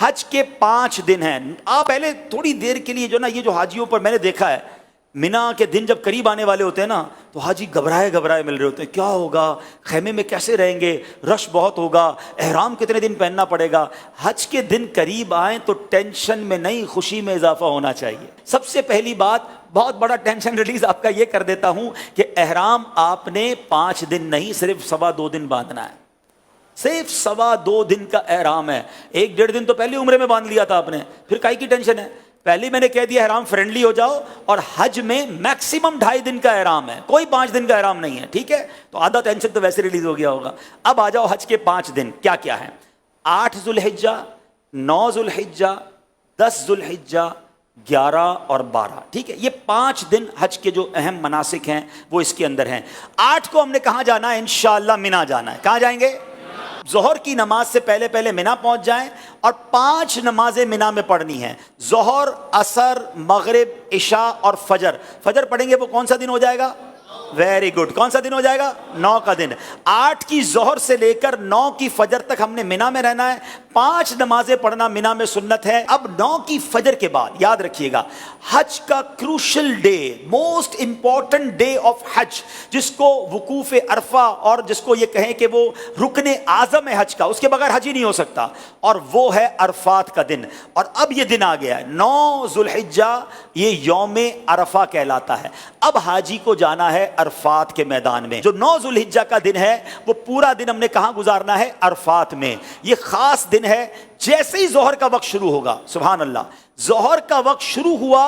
حج کے 5 دن ہیں. آپ پہلے تھوڑی دیر کے لیے جو نا یہ جو حاجیوں پر میں نے دیکھا ہے مینا کے دن جب قریب آنے والے ہوتے ہیں نا تو حاجی گھبرائے مل رہے ہوتے ہیں, کیا ہوگا, خیمے میں کیسے رہیں گے, رش بہت ہوگا, احرام کتنے دن پہننا پڑے گا. حج کے دن قریب آئیں تو ٹینشن میں نہیں خوشی میں اضافہ ہونا چاہیے. سب سے پہلی بات, بہت بڑا ٹینشن ریلیز آپ کا یہ کر دیتا ہوں کہ احرام آپ نے 5 دن نہیں صرف 2.25 دن باندھنا ہے. صرف 2.25 دن کا احرام ہے. 1.5 دن تو پہلی عمرے میں باندھ لیا تھا آپ نے, پھر کائی کی ٹینشن ہے. پہلے میں نے کہہ دیا احرام فرینڈلی ہو جاؤ, اور حج میں میکسیمم 2.5 دن کا احرام ہے, کوئی 5 دن کا احرام نہیں ہے. ٹھیک ہے, تو آدھا ٹینشن تو ویسے ریلیز ہو گیا ہوگا. اب آ جاؤ حج کے 5 دن کیا کیا ہیں. 8 ذوالحجہ, 9 ذوالحجہ, 10 ذوالحجہ, 11 اور 12. ٹھیک ہے, یہ 5 دن حج کے جو اہم مناسک ہیں وہ اس کے اندر ہیں. 8 کو ہم نے کہاں جانا ہے, انشاءاللہ مینا جانا ہے. کہاں جائیں گے؟ ظہر کی نماز سے پہلے مینا پہنچ جائیں, اور 5 نمازیں مینا میں پڑھنی ہیں. ظہر, عصر, مغرب, عشاء اور فجر. فجر پڑھیں گے وہ کون سا دن ہو جائے گا؟ ویری گڈ, کون سا دن ہو جائے گا؟ 9 کا دن. 8 کی ظہر سے لے کر 9 کی فجر تک ہم نے مینا میں رہنا ہے. 5 نمازیں پڑھنا مینا میں سنت ہے. اب 9 کی فجر کے بعد یاد رکھیے گا, حج کا crucial day, most important day of Hajj, جس کو وقوف عرفہ اور جس کو یہ کہیں کہ وہ رکن اعظم ہے حج کا, اس کے بغیر حج ہی نہیں ہو سکتا, اور وہ ہے عرفات کا دن. اور اب یہ دن آ گیا ہے 9 ذوالحجہ, یہ یوم عرفہ کہلاتا ہے. اب حاجی کو جانا ہے عرفات کے میدان میں. جو 9 ذوالحجہ کا دن ہے وہ پورا دن ہم نے کہاں گزارنا ہے؟ عرفات میں. یہ خاص دن ہے. جیسے ہی ظہر کا وقت شروع ہوگا, سبحان اللہ, ظہر کا وقت شروع ہوا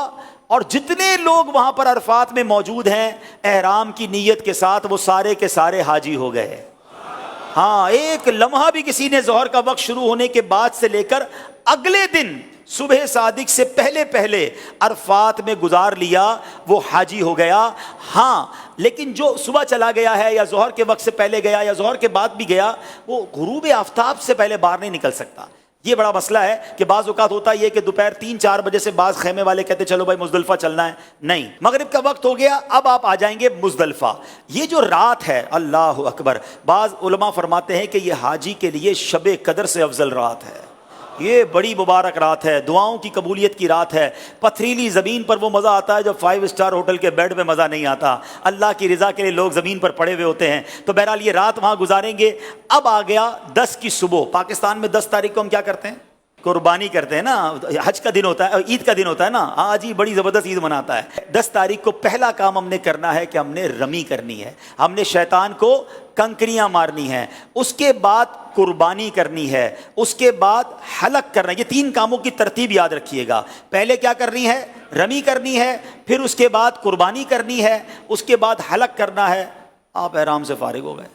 اور جتنے لوگ وہاں پر عرفات میں موجود ہیں احرام کی نیت کے ساتھ, وہ سارے کے سارے حاجی ہو گئے. ہاں, ایک لمحہ بھی کسی نے ظہر کا وقت شروع ہونے کے بعد سے لے کر اگلے دن صبح صادق سے پہلے عرفات میں گزار لیا, وہ حاجی ہو گیا. ہاں, لیکن جو صبح چلا گیا ہے یا ظہر کے وقت سے پہلے گیا یا ظہر کے بعد بھی گیا, وہ غروب آفتاب سے پہلے باہر نہیں نکل سکتا. یہ بڑا مسئلہ ہے کہ بعض اوقات ہوتا یہ کہ دوپہر 3-4 بجے سے بعض خیمے والے کہتے چلو بھائی مزدلفہ چلنا ہے. نہیں, مغرب کا وقت ہو گیا, اب آپ آ جائیں گے مزدلفہ. یہ جو رات ہے, اللہ اکبر, بعض علماء فرماتے ہیں کہ یہ حاجی کے لیے شب قدر سے افضل رات ہے. یہ بڑی مبارک رات ہے, دعاؤں کی قبولیت کی رات ہے. پتھریلی زمین پر وہ مزہ آتا ہے جو 5 اسٹار ہوٹل کے بیڈ میں مزہ نہیں آتا. اللہ کی رضا کے لیے لوگ زمین پر پڑے ہوئے ہوتے ہیں. تو بہرحال یہ رات وہاں گزاریں گے. اب آ گیا 10 کی صبح. پاکستان میں 10 تاریخ کو ہم کیا کرتے ہیں؟ قربانی کرتے ہیں نا. حج کا دن ہوتا ہے, عید کا دن ہوتا ہے نا, آج ہی بڑی زبردست عید مناتا ہے. 10 تاریخ کو پہلا کام ہم نے کرنا ہے کہ ہم نے رمی کرنی ہے. ہم نے شیطان کو کنکریاں مارنی ہیں, اس کے بعد قربانی کرنی ہے, اس کے بعد حلق کرنا ہے. یہ 3 کاموں کی ترتیب یاد رکھیے گا. پہلے کیا کرنی ہے؟ رمی کرنی ہے, پھر اس کے بعد قربانی کرنی ہے, اس کے بعد حلق کرنا ہے. آپ احرام سے فارغ ہو گئے.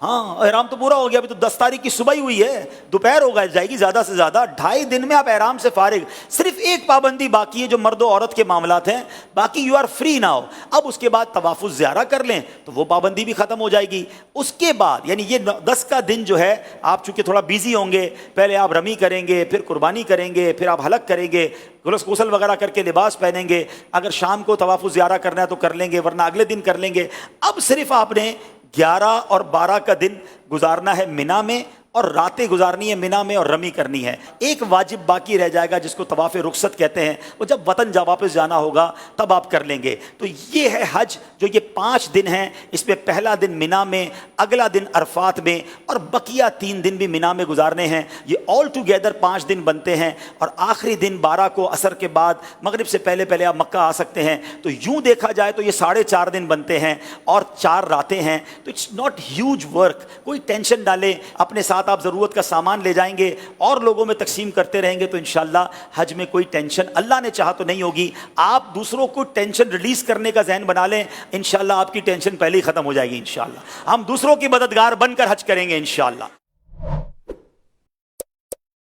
ہاں, احرام تو پورا ہو گیا. ابھی تو 10 تاریخ کی صبح ہی ہوئی ہے, دوپہر ہو جائے گی زیادہ سے زیادہ. 2.5 دن میں آپ احرام سے فارغ. صرف ایک پابندی باقی ہے جو مرد و عورت کے معاملات ہیں, باقی یو آر فری ناؤ. اب اس کے بعد طواف الزیارہ کر لیں تو وہ پابندی بھی ختم ہو جائے گی. اس کے بعد یعنی یہ 10 کا دن جو ہے, آپ چونکہ تھوڑا بیزی ہوں گے, پہلے آپ رمی کریں گے, پھر قربانی کریں گے, پھر آپ حلق کریں گے, غسل وغیرہ کر کے لباس پہنیں گے. اگر شام کو طواف الزیارہ کرنا ہے تو کر لیں گے, ورنہ اگلے دن کر لیں گے. اب صرف آپ نے 11 اور 12 کا دن گزارنا ہے مینا میں, اور راتیں گزارنی ہے مینا میں اور رمی کرنی ہے. ایک واجب باقی رہ جائے گا جس کو طواف رخصت کہتے ہیں, وہ جب وطن واپس جانا ہوگا تب آپ کر لیں گے. تو یہ ہے حج جو یہ 5 دن ہیں. اس میں پہلا دن مینا میں, اگلا دن عرفات میں, اور بقیہ 3 دن بھی مینا میں گزارنے ہیں. یہ آل ٹوگیدر 5 دن بنتے ہیں. اور آخری دن 12 کو عصر کے بعد مغرب سے پہلے آپ مکہ آ سکتے ہیں. تو یوں دیکھا جائے تو یہ 4.5 دن بنتے ہیں اور 4 راتیں ہیں. تو اٹس ناٹ ہیوج ورک. کوئی ٹینشن ڈالیں, اپنے ساتھ آپ ضرورت کا سامان لے جائیں گے اور لوگوں میں تقسیم کرتے رہیں گے تو انشاءاللہ حج میں کوئی ٹینشن اللہ نے چاہا تو نہیں ہوگی. آپ دوسروں کو ٹینشن ریلیز کرنے کا ذہن بنا لیں, انشاءاللہ آپ کی ٹینشن پہلے ہی ختم ہو جائے گی. انشاءاللہ ہم دوسروں کی مددگار بن کر حج کریں گے انشاءاللہ.